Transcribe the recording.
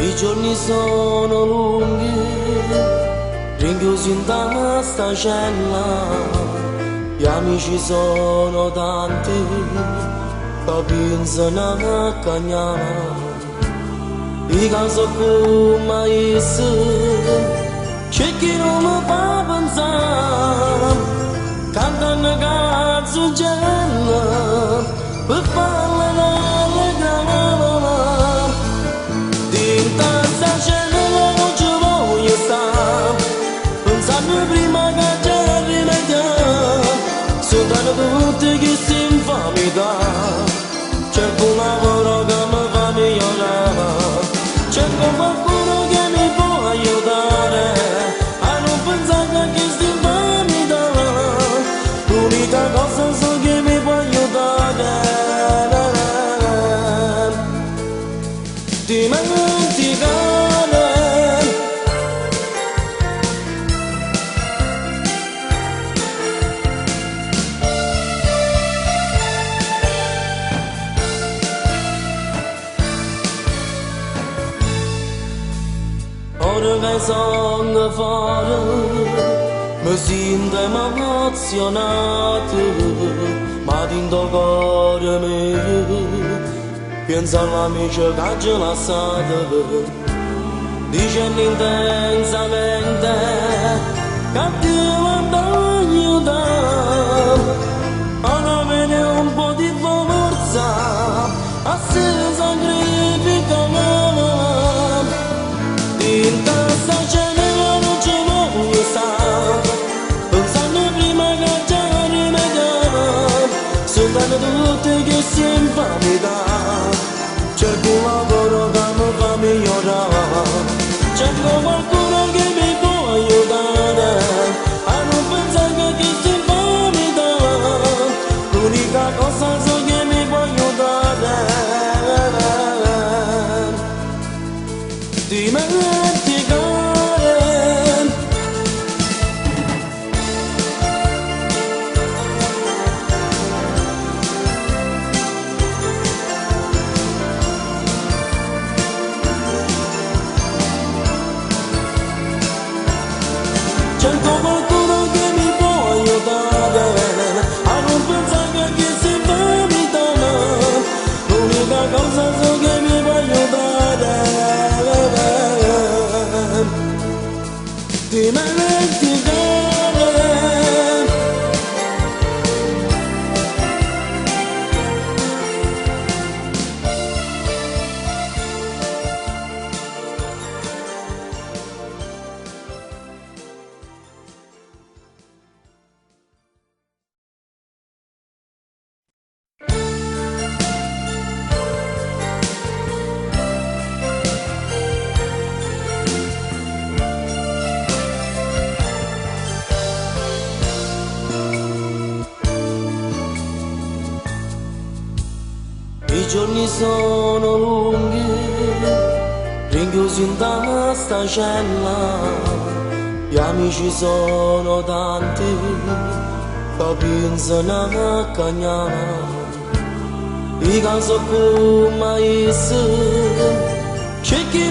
I giorni sono lunghi, rinchiusi in questa cella, gli amici sono tanti, che pensano a cagnare. I caso come c'è chi non mi fa pensare, cantano canzonella, per farle rallegrare. Dinta sta cella non ci voglio stare, pensando prima che ci rimediamo, soltanto tutti che si infamità, cerco un lavoro che mi fa migliorare. Cerco qualcuno che mi può aiutare a non pensare che sti infamità, l'unica cosa so che mi può aiutare. Dimenticare. Ora che sono fuori mi sento emozionato, ma dentro il cuore mio penso all'amico che ci ha lasciato, dicendo intensamente che ti voglio aiutare. Ora vede un po' di forza, a se sacrificare. Dinta sta cella non ci voglio stare, pensando prima che ci rimediamo, soltanto tutti che si infamità, cerco un lavoro che mi fa migliorare, cerco qualcuno che mi può aiutare a non pensare che si infamità, l'unica cosa so che mi può aiutare. Dimenticare. Cerco qualcuno che mi può aiutare a non pensare che si infamità, l'unica cosa so che mi può aiutare. Dimenticare. I giorni sono lunghi, rinchiusi in questa cella, gli amici sono tanti, che pensano a cagnare. I caso come c'è chi